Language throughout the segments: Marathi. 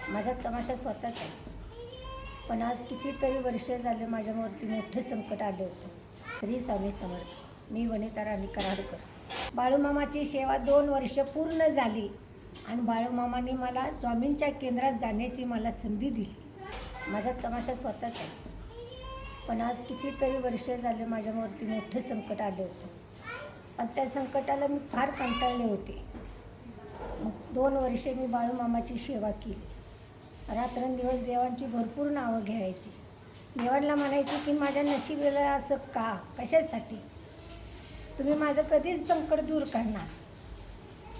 माझा तमाशा स्वतःच आहे. पण आज कितीतरी वर्ष झालं माझ्यावरती मोठं संकट आलं होतं. श्री स्वामी समर्थ. मी वनिता राणी कराडकर. बाळूमामाची सेवा 2 वर्ष पूर्ण झाली आणि बाळूमामाने मला स्वामींच्या केंद्रात जाण्याची मला संधी दिली. माझा तमाशा स्वतःच आहे. पण आज कितीतरी वर्ष झालं माझ्यावरती मोठं संकट आलं होतं. पण त्या संकटाला मी फार कंटाळले होते. मग 2 वर्षे मी बाळूमामाची सेवा केली. रात्रंदिवस देवांची भरपूर नावं घ्यायची. देवांना म्हणायची की माझ्या नशिबीला असं का, कशासाठी तुम्ही माझं कधीच संकट दूर करणार.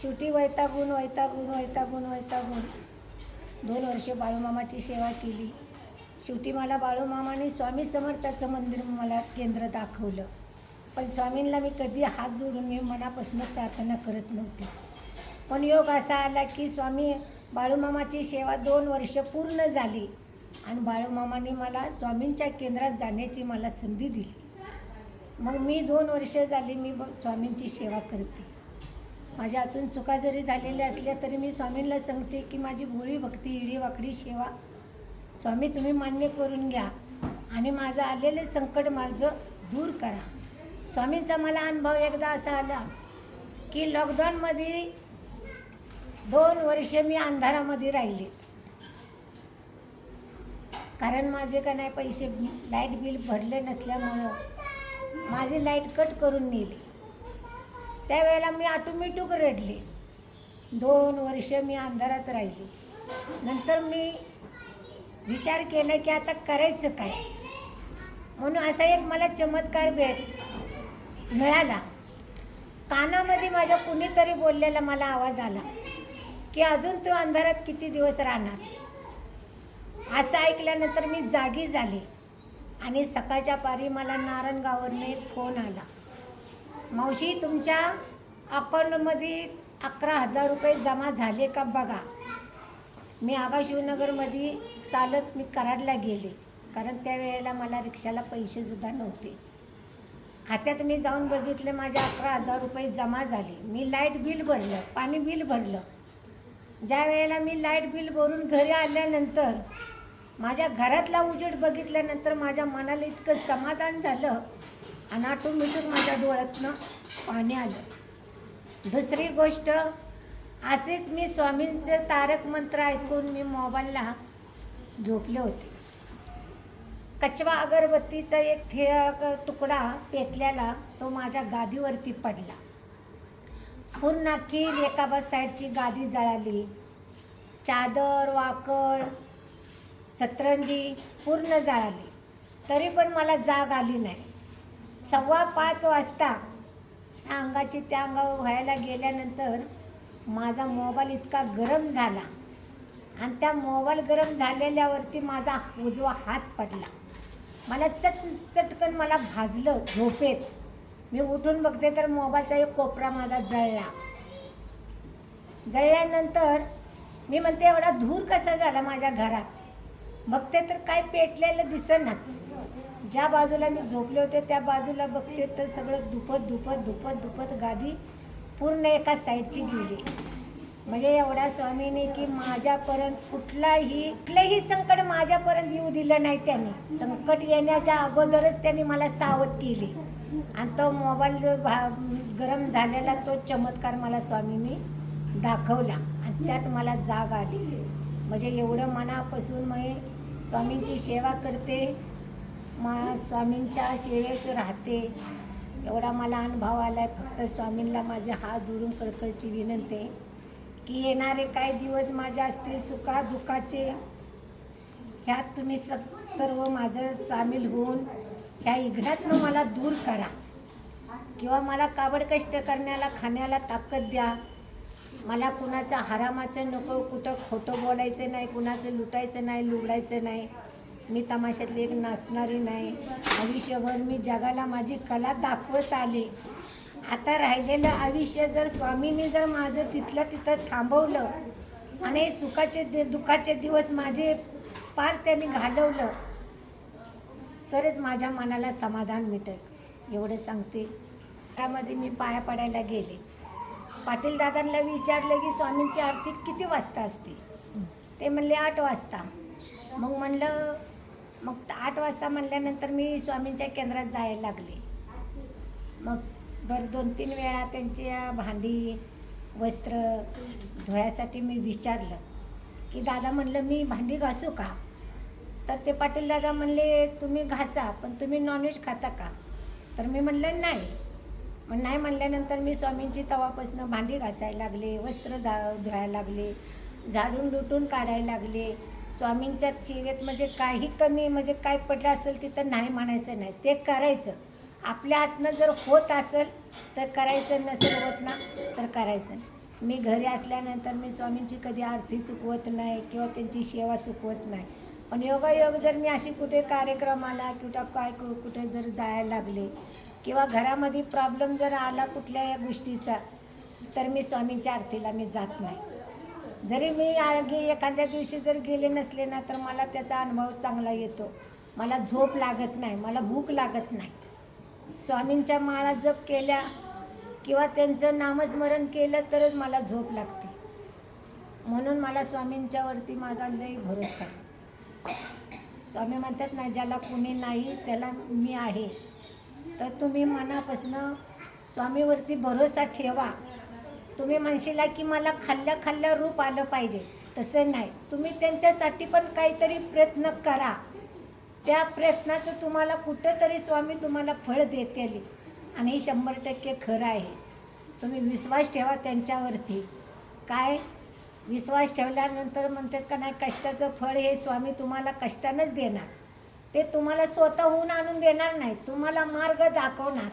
शेवटी वैतागून 2 वर्ष बाळूमामाची सेवा केली. शेवटी मला बाळूमामाने स्वामी समर्थाचं मंदिर मला केंद्र दाखवलं. पण स्वामींना मी कधी हात जोडून मी मनापासून प्रार्थना करत नव्हते. पण योग असा आला की स्वामी बाळूमामाची सेवा 2 वर्ष पूर्ण झाली आणि बाळूमामाने मला स्वामींच्या केंद्रात जाण्याची मला संधी दिली. मग मी 2 वर्ष झाली मी स्वामींची सेवा करते. माझ्या हातून चुका जरी झालेल्या असल्या तरी मी स्वामींना सांगते की माझी भोळी भक्ती इडी वाकडी सेवा स्वामी तुम्ही मान्य करून घ्या आणि माझं आलेले संकट माझं दूर करा. स्वामींचा मला अनुभव एकदा असा आला की लॉकडाऊनमध्ये 2 वर्ष मी अंधारामध्ये राहिले. कारण माझे का नाही पैसे लाईट बिल भरले नसल्यामुळं माझी लाईट कट करून नेली. त्यावेळेला मी ऑटोमॅटिक रडले. 2 वर्ष मी अंधारात राहिली. नंतर मी विचार केला की आता करायचं काय. म्हणून असा एक मला चमत्कार मिळाला. कानामध्ये माझ्या कुणीतरी बोललेला मला आवाज आला की अजून तू अंधारात किती दिवस राहणार. असं ऐकल्यानंतर मी जागी झाले आणि सकाळच्या पारी मला नारायणगाववरून एक फोन आला. मावशी तुमच्या अकाउंटमध्ये 11,000 रुपये जमा झाले का बघा. मी आबा शिवनगरमध्ये चालत मी कराडला गेले. कारण त्यावेळेला मला रिक्षाला पैसेसुद्धा नव्हते. खात्यात मी जाऊन बघितले माझे 11,000 रुपये जमा झाले. मी लाईट बिल भरलं, पाणी बिल भरलं. ज्या वेळेला मी लाईट बिल भरून घरी आल्यानंतर माझ्या घरातला उजेड बघितल्यानंतर माझ्या मनाला इतकं समाधान झालं आणि ऑटोमॅटिक माझ्या डोळ्यातनं पाणी आलं. दुसरी गोष्ट असेच मी स्वामींचं तारक मंत्र ऐकून मी मोबाईलला झोपले होते. कचवा अगरबत्तीचा एक तुकडा पेटल्याला तो माझ्या गादीवरती पडला. पूर्ण अख्खी एका साईडची गादी जळाली. चादर वाकळ सतरंजी पूर्ण जळाली. तरी पण मला जाग आली नाही. 5:15 वाजता अंगाची त्या अंगावर व्हायला गेल्यानंतर माझा मोबाईल इतका गरम झाला आणि त्या मोबाईल गरम झालेल्यावरती माझा उजवा हात पडला. मला चटकन मला भाजलं झोपेत. मी उठून बघते तर मोबाईलचा एक कोपरा माझा जळला. जळल्यानंतर मी म्हणते एवढा धूर कसा झाला माझ्या घरात. बघते तर काय पेटलेलं दिसेनाच. ज्या बाजूला मी झोपले होते त्या बाजूला बघते तर सगळं दुपत गादी पूर्ण एका साईडची गेली. म्हणजे एवढा स्वामीने की माझ्यापर्यंत कुठलंही संकट माझ्यापर्यंत येऊ दिलं नाही. त्यांनी संकट येण्याच्या अगोदरच त्यांनी मला सावध केली आणि तो मोबाईल गरम झालेला तो चमत्कार मला स्वामींनी दाखवला आणि त्यात मला जाग आली. म्हणजे एवढं मनापासून मी स्वामींची सेवा करते, स्वामींच्या सेवेत राहते. एवढा मला अनुभव आला आहे. फक्त स्वामींना माझे हात जोडून कळकळीची विनंती आहे की येणारे काही दिवस माझे असतील सुखादुःखाचे ह्यात तुम्ही सर्व माझं सामील होऊन ह्या विघ्नातनं मला दूर करा किंवा मला काबड कष्ट करण्याला खाण्याला ताकद द्या. मला कुणाचं हरामाचं नको, कुठं खोटं बोलायचं नाही, कुणाचं लुटायचं नाही, लुबडायचं नाही. मी तमाशातली एक नाचणारी नाही. आयुष्यभर मी जगाला माझी कला दाखवत आले. आता राहिलेलं आयुष्य जर स्वामींनी जर माझं तिथं थांबवलं आणि दुःखाचे दिवस माझे पार त्यांनी घालवलं तरच माझ्या मनाला समाधान मिळेल. एवढं सांगते. त्यामध्ये मी पाया पडायला गेले. पाटील दादांना विचारलं की स्वामींची आरती किती वाजता असते. ते म्हणले 8 वाजता. मग म्हणलं, मग 8 वाजता म्हणल्यानंतर मी स्वामींच्या केंद्रात जायला लागले. मग बरं 2-3 वेळा त्यांच्या भांडी वस्त्र धुवायसाठी मी विचारलं की दादा म्हणलं मी भांडी घासू का? तर ते पाटील दादा म्हणले तुम्ही घासा, पण तुम्ही नॉनव्हेज खाता का? तर मी म्हणलं नाही. मग नाही म्हणल्यानंतर मी स्वामींची तवापासून भांडी घासायला लागले, वस्त्र धुवायला लागले, झाडून लुटून काढायला लागले. स्वामींच्या सेवेत म्हणजे काही कमी म्हणजे काय पडलं असेल तिथं नाही म्हणायचं नाही, ते करायचं. आपल्या हातनं जर होत असेल तर करायचं, नसेल होत ना तर करायचं. मी घरी असल्यानंतर मी स्वामींची कधी आरती चुकवत नाही किंवा त्यांची सेवा चुकवत नाही. पण योगायोग जर मी अशी कुठे कार्यक्रमाला किंवा कुठे जर जायला लागले किंवा घरामध्ये प्रॉब्लेम जर आला कुठल्या या गोष्टीचा, तर मी स्वामींच्या आरतीला मी जात नाही. जरी मी एखाद्या दिवशी जर गेले नसले ना तर मला त्याचा अनुभव चांगला येतो. मला झोप लागत नाही, मला भूक लागत नाही. स्वामींच्या माळा जप केल्या किंवा त्यांचं नामस्मरण केलं तरच मला झोप लागते. म्हणून मला स्वामींच्यावरती माझा लई भरोसा. स्वामी म्हणतात ना, ज्याला कुणी नाही त्याला मी आहे. तर तुम्ही मनापासून स्वामीवरती भरोसा ठेवा. तुम्ही म्हणशीला की मला खाल्ल्या रूप आलं पाहिजे, तसं नाही. तुम्ही त्यांच्यासाठी पण काहीतरी प्रयत्न करा. त्या प्रयत्नाचं तुम्हाला कुठंतरी स्वामी तुम्हाला फळ देतील आणि हे 100% खरं आहे. तुम्ही विश्वास ठेवा त्यांच्यावरती. काय विश्वास ठेवल्यानंतर म्हणतात का नाही, कष्टाचं फळ हे स्वामी तुम्हाला कष्टानंच देणार. ते तुम्हाला स्वतःहून आणून देणार नाही, तुम्हाला मार्ग दाखवणार.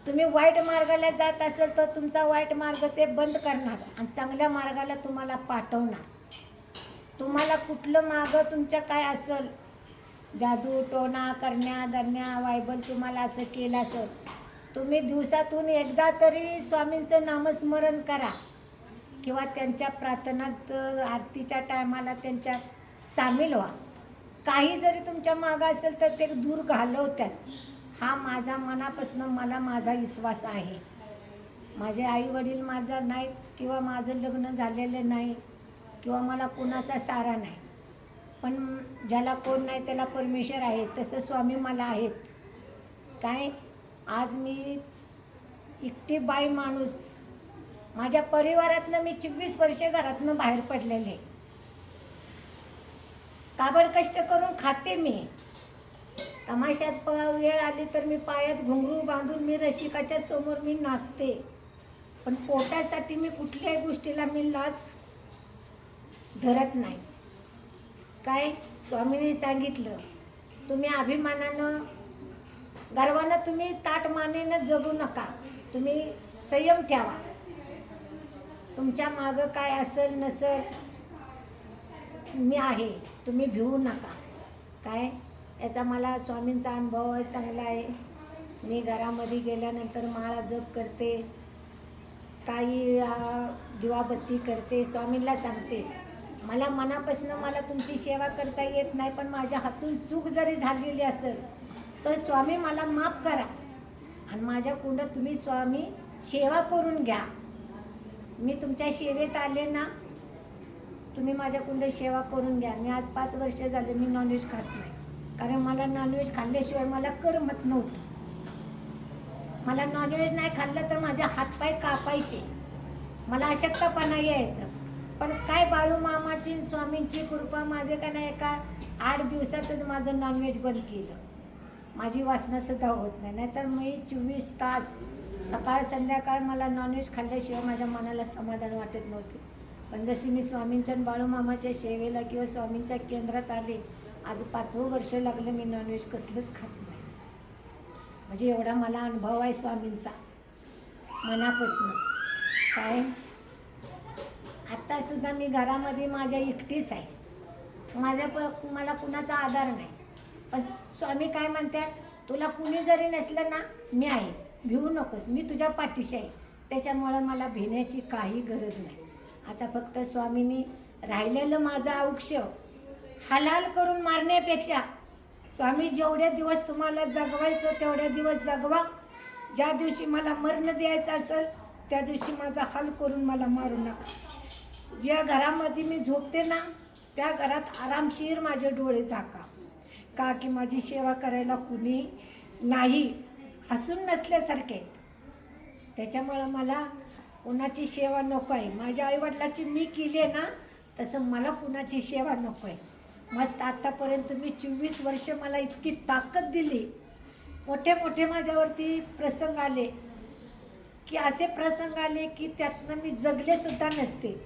तुम्ही वाईट मार्गाला जात असेल तर तुमचा वाईट मार्ग ते बंद करणार आणि चांगल्या मार्गाला तुम्हाला पाठवणार. तुम्हाला कुठलं मार्ग तुमच्या काय असेल, जादू टोना करण्या धरण्या वायबल तुम्हाला असं केलं असेल, तुम्ही दिवसातून एकदा तरी स्वामींचं नामस्मरण करा किंवा त्यांच्या प्रार्थनात आरतीच्या टायमाला त्यांच्यात सामील व्हा. काही जरी तुमच्या मागं असेल तर ते दूर घालवतात. हा माझा मनापासून मला माझा विश्वास आहे. माझे आईवडील माझा नाहीत किंवा माझं लग्न झालेलं नाही किंवा मला कुणाचा सारा नाही, पण ज्याला कोण नाही त्याला परमेश्वर आहे, तसं स्वामी मला आहेत. काय आज मी एकटी बाई माणूस, माझ्या परिवारातनं मी 24 वर्षे घरातनं बाहेर पडलेले. काबड कष्ट करून खाते मी. तमाशात वेळ आली तर मी पायात घुंगरू बांधून मी रसिकाच्या समोर मी नाचते. पण पोटासाठी मी कुठल्याही गोष्टीला मी लाज धरत नाही. काय स्वामींनी सांगितलं, तुम्ही अभिमानानं गर्वानं तुम्ही ताटमानेनं जगू नका, तुम्ही संयम ठेवा. तुमच्या मागं काय असेल नसेल मी आहे, तुम्ही भिवू नका. काय याचा मला स्वामींचा अनुभव चांगला आहे. मी घरामध्ये गेल्यानंतर माळा जप करते, काही दिवाबत्ती करते, स्वामींना सांगते मला मनापासून मला तुमची सेवा करता येत नाही, पण माझ्या हातून चूक जरी झालेली असेल तर स्वामी मला माफ करा आणि माझ्याकडून तुम्ही स्वामी सेवा करून घ्या. मी तुमच्या सेवेत आले ना, तुम्ही माझ्याकडून सेवा करून घ्या. मी आज 5 वर्ष झाले मी नॉनव्हेज खात नाही, कारण मला नॉनव्हेज खाल्ल्याशिवाय मला करमत नव्हतं. मला नॉनव्हेज नाही खाल्लं तर माझे हातपाय कापायचे, मला अशक्तपणा यायचं. पण काय बाळू मामाची स्वामींची कृपा माझे का नाही, एका 8 दिवसातच माझं नॉनव्हेज बंद केलं. माझी वासनासुद्धा होत नाही. नाहीतर मी 24 तास सकाळ संध्याकाळ मला नॉनव्हेज खाल्ल्याशिवाय माझ्या मनाला समाधान वाटत नव्हते. पण जशी मी स्वामींच्या बाळू मामाच्या सेवेला किंवा स्वामींच्या केंद्रात आले, आज 5वं वर्ष लागलं मी नॉनव्हेज कसलंच खात नाही. म्हणजे एवढा मला अनुभव आहे स्वामींचा मनापासून. काय आत्तासुद्धा मी घरामध्ये माझ्या एकटीच आहे, मला कुणाचा आधार नाही. पण स्वामी काय म्हणतात, तुला कुणी जरी नसलं ना मी आहे, भिवू नकोस, मी तुझ्या पाठीशी आहे. त्याच्यामुळं मला भिण्याची काही गरज नाही. आता फक्त स्वामींनी राहिलेलं माझं आयुष्य हलाल करून मारण्यापेक्षा, स्वामी जेवढे दिवस तुम्हाला जगवायचं तेवढे दिवस जगवा. ज्या दिवशी मला मरण द्यायचं असेल त्या दिवशी माझा हाल करून मला मारू नका. ज्या घरामध्ये मी झोपते ना त्या घरात आरामशीर माझे डोळे झाका, का की माझी सेवा करायला कुणी नाही, हसून नसल्यासारखे. त्याच्यामुळं मला कुणाची सेवा नको आहे. माझ्या आईवडिलाची मी केली आहे ना, तसं मला कुणाची सेवा नको आहे. मस्त आत्तापर्यंत मी 24 वर्ष मला इतकी ताकद दिली. मोठे मोठे माझ्यावरती प्रसंग आले, की असे प्रसंग आले की त्यातनं मी जगलेसुद्धा नसते,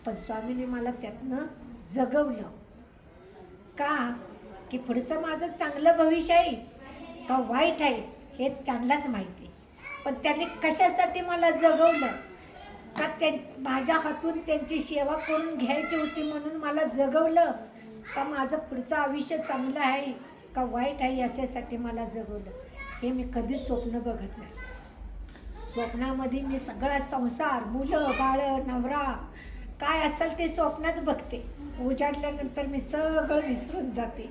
पण स्वामींनी मला त्यातनं जगवलं. का की पुढचं माझं चांगलं भविष्य आहे का वाईट आहे हे त्यांनाच माहिती. पण त्यांनी कशासाठी मला जगवलं, का त्या माझ्या हातून त्यांची सेवा करून घ्यायची होती म्हणून मला जगवलं, का माझं पुढचं आयुष्य चांगलं आहे का वाईट आहे याच्यासाठी मला जगवलं. हे मी कधीच स्वप्न बघत नाही. स्वप्नामध्ये मी सगळा संसार, मुलं बाळं, नवरा काय असेल ते स्वप्नात बघते. उजाडल्यानंतर मी सगळं विसरून जाते.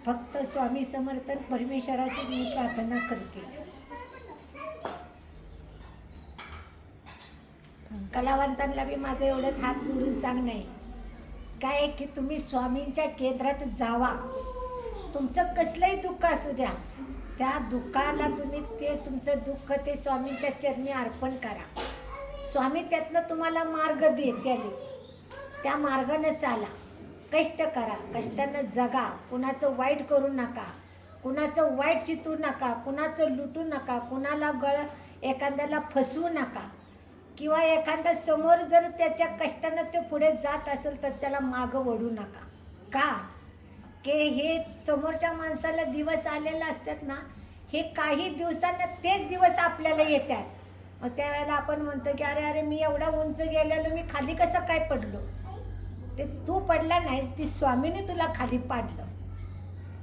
फक्त स्वामी समर्थ परमेश्वराचीच मी प्रार्थना करते. कलावंतांना बी माझं एवढंच हात जोडून सांगणं आहे काय की तुम्ही स्वामींच्या केंद्रात जावा. तुमचं कसलंही दुःख असू द्या, त्या दुःखाला तुम्ही ते तुमचं दुःख ते स्वामींच्या चरणी अर्पण करा. स्वामी त्यातनं तुम्हाला मार्ग देतील. त्या मार्गानं चाला, कष्ट करा, कष्टानं जगा. कुणाचं वाईट करू नका, कुणाचं वाईट चितू नका, कुणाचं लुटू नका, कुणाला एखाद्याला फसवू नका, किंवा एखादा समोर जर त्याच्या कष्टानं ते पुढे जात असेल तर त्याला मागं वळू नका. का की हे समोरच्या माणसाला दिवस आलेले असतात ना, हे काही दिवसांना तेच दिवस आपल्याला येतात. मग त्यावेळेला आपण म्हणतो की अरे अरे मी एवढा उंच गेलेलो, मी खाली कसं काय पडलो. ते तू पडला नाहीस, ती स्वामीने तुला खाली पाडलं.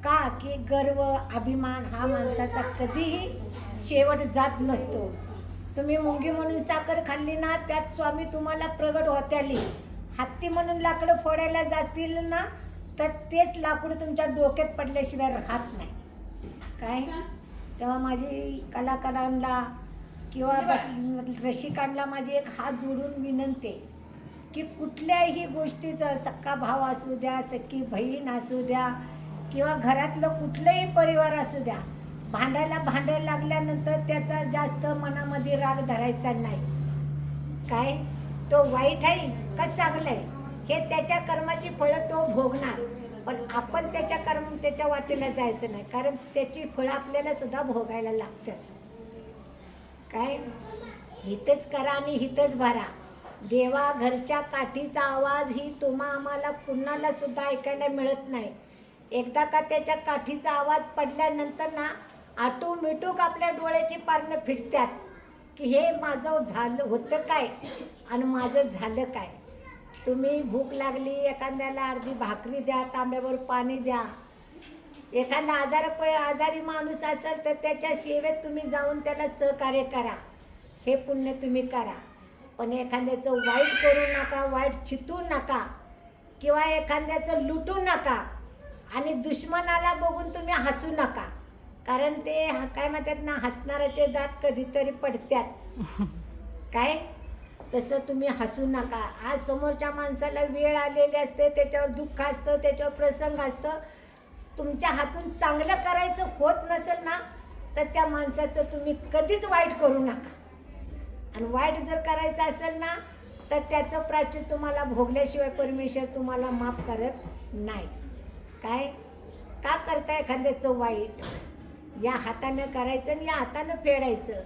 का की गर्व अभिमान हा माणसाचा कधीही शेवट जात नसतो. तुम्ही मुंगी म्हणून साखर खाल्ली ना, त्यात स्वामी तुम्हाला प्रगट होत्याली. हत्ती म्हणून लाकडं फोडायला जातील ना, तर तेच लाकूड तुमच्या डोक्यात पडल्याशिवाय राहत नाही. काय तेव्हा माझी कलाकारांना किंवा रसिकांना माझी एक हात जोडून विनंती की कुठल्याही गोष्टीचं सक्का भाव असू द्या, सख्खी बहीण असू द्या, किंवा घरातलं कुठलंही परिवार असू द्या, भांडायला लागल्यानंतर त्याचा जास्त मनामध्ये राग धरायचा नाही. काय तो वाईट आहे का चांगलं आहे हे त्याच्या कर्माची फळं तो भोगणार, पण आपण त्याच्या वाटेला जायचं नाही, कारण त्याची फळं आपल्याला सुद्धा भोगायला लागतात. काय हितच करा आणि हितच भरा. देवा घरच्या काठीचा आवाज ही तुम्हा आम्हाला कुणाला सुद्धा ऐकायला मिळत नाही. एकदा का त्याच्या काठीचा आवाज पडल्यानंतर ना ऑटोमॅटिक आपल्या डोळ्याची पारणं फिटतात की हे माझं झालं होतं काय आणि माझं झालं काय. तुम्ही भूक लागली, एखाद्याला अर्धी भाकरी द्या, तांब्यावर पाणी द्या. एखादा आजारी माणूस असेल तर त्याच्या सेवेत तुम्ही जाऊन त्याला सहकार्य करा, हे पुण्य तुम्ही करा. पण एखाद्याचं वाईट करू नका, वाईट चितू नका, किंवा एखाद्याचं लुटू नका, आणि दुश्मनाला बघून तुम्ही हसू नका, कारण ते काय म्हणतात ना, हसणाऱ्याचे दात कधीतरी पडतात. काय तसं तुम्ही हसू नका. आज समोरच्या माणसाला वेळ आलेली असते, त्याच्यावर दुःख असतं, त्याच्यावर प्रसंग असतं. तुमच्या हातून चांगलं करायचं होत नसेल ना, तर त्या माणसाचं तुम्ही कधीच वाईट करू नका. आणि वाईट जर करायचं असेल ना, तर त्याचं प्रायश्चित्त तुम्हाला भोगल्याशिवाय परमेश्वर तुम्हाला माफ करत नाही. काय का करताय एखाद्याचं वाईट? या हातानं करायचं आणि या हातानं फेडायचं.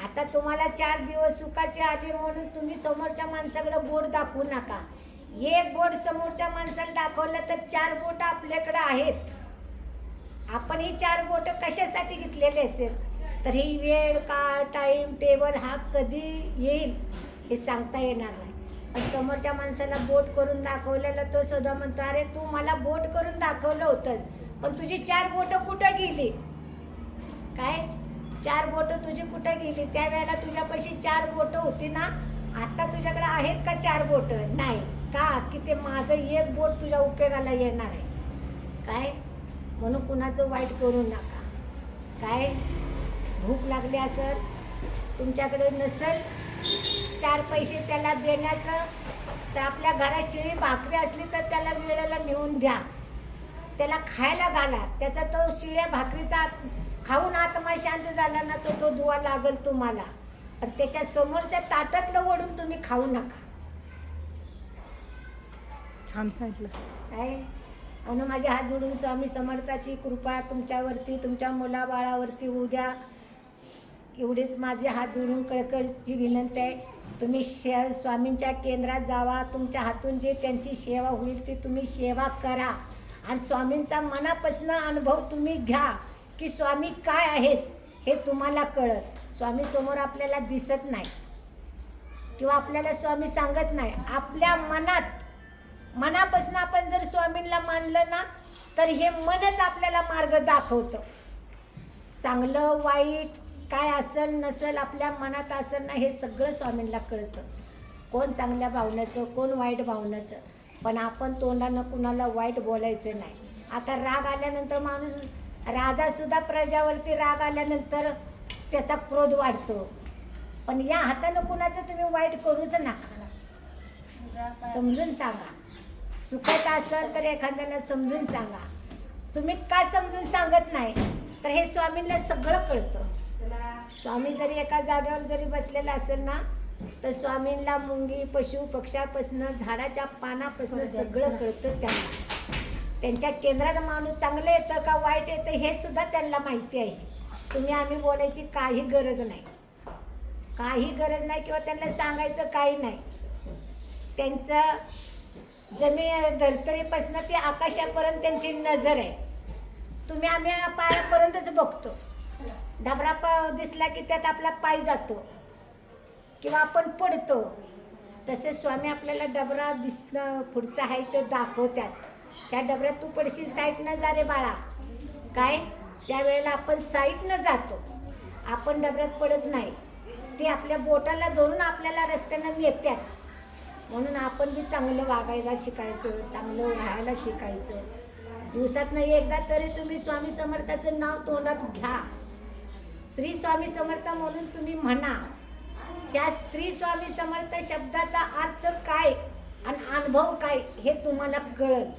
आता तुम्हाला 4 दिवस सुखाचे आले म्हणून तुम्ही समोरच्या माणसाकडे बोट दाखवू नका. एक बोट समोरच्या माणसाला दाखवलं तर 4 बोट आपल्याकडे आहेत. आपण ही 4 बोट कशासाठी घेतलेले असते, तर ही वेळ, काळ, टाईम टेबल हा कधी येईल हे सांगता येणार नाही. पण समोरच्या माणसाला बोट करून दाखवलेलं तो सुद्धा म्हणतो, अरे तू मला बोट करून दाखवलं होतंस, पण तुझी 4 बोटं कुठं गेली? काय 4 बोटं तुझी कुठं गेली? त्यावेळेला तुझ्यापाशी 4 बोटं होती ना, आता तुझ्याकडे आहेत का 4 बोटं? नाही. का की ते माझं एक बोट तुझ्या उपयोगाला येणार आहे. काय म्हणून कुणाचं वाईट करू नका. काय भूक लागली असेल, तुमच्याकडे नसेल 4 पैसे त्याला देण्याचं, तर आपल्या घरात शिळी भाकरी असली तर त्याला वेळेला नेऊन द्या, त्याला खायला घाला. त्याचा तो शिळ्या भाकरीचा खाऊन आत्मा शांत झाला ना, तो दुवा लागल तुम्हाला. पण त्याच्या समोरच्या ताटातलं ओढून तुम्ही खाऊ नका. छान सांगितलं. काय आणि माझे हात जोडून स्वामी समर्थाची कृपा तुमच्यावरती, तुमच्या मुलाबाळावरती होऊ द्या. एवढीच माझे हात जोडून कळकळीची विनंती आहे. तुम्ही स्वामींच्या केंद्रात जावा. तुमच्या हातून जे त्यांची सेवा होईल ती तुम्ही सेवा करा आणि स्वामींचा मनापासून अनुभव तुम्ही घ्या की स्वामी काय आहेत हे तुम्हाला कळत. स्वामी समोर आपल्याला दिसत नाही किंवा आपल्याला स्वामी सांगत नाही. आपल्या मनापासून आपण जर स्वामींना मानलं ना तर हे मनच आपल्याला मार्ग दाखवतं. चांगलं वाईट काय असेल नसेल आपल्या मनात असेल ना हे सगळं स्वामींना कळतं. कोण चांगल्या भावनेचं कोण वाईट भावनेचं. पण आपण तोंडानं कुणाला वाईट बोलायचं नाही. आता राग आल्यानंतर माणूस राजासुद्धा प्रजावरती राग आल्यानंतर त्याचा क्रोध वाढतो. पण या हातानं कुणाचं तुम्ही वाईट करूच नका. समजून सांगा. चुकत असेल तर एखाद्याला समजून सांगा. तुम्ही का समजून सांगत नाही तर हे स्वामींना सगळं कळतं. स्वामी जरी एका जागेवर जरी बसलेला असेल ना तर स्वामींना मुंगी पशु पक्ष्यापासून झाडाच्या पानापासून सगळं कळतं त्यांना. त्यांच्या केंद्रात माणूस चांगलं येतं का वाईट येतं हे सुद्धा त्यांना माहिती आहे. तुम्ही आम्ही बोलायची काही गरज नाही, काही गरज नाही किंवा त्यांना सांगायचं काही नाही. त्यांचं जमीन धरतरीपासून ते आकाशापर्यंत त्यांची नजर आहे. तुम्ही आम्ही पायापर्यंतच बघतो. डबरा दिसला की त्यात आपला पाय जातो किंवा आपण पडतो. तसे स्वामी आपल्याला डबरा दिसणं पुढचा आहे तो दाखवतात. त्या डबऱ्यात तू पडशील साईडनं जा रे बाळा काय. त्यावेळेला आपण साईडनं जातो, आपण डबऱ्यात पडत नाही. ते आपल्या बोटाला धरून आपल्याला रस्त्यानं नेतात. म्हणून आपण बी चांगलं वागायला शिकायचं, चांगलं राहायला शिकायचं. दिवसातनं एकदा तरी तुम्ही स्वामी समर्थाचं नाव तोंडात घ्या. श्री स्वामी समर्थ म्हणून तुम्ही म्हणा. त्या श्री स्वामी समर्थ शब्दाचा अर्थ काय आणि अनुभव काय हे तुम्हाला कळेल.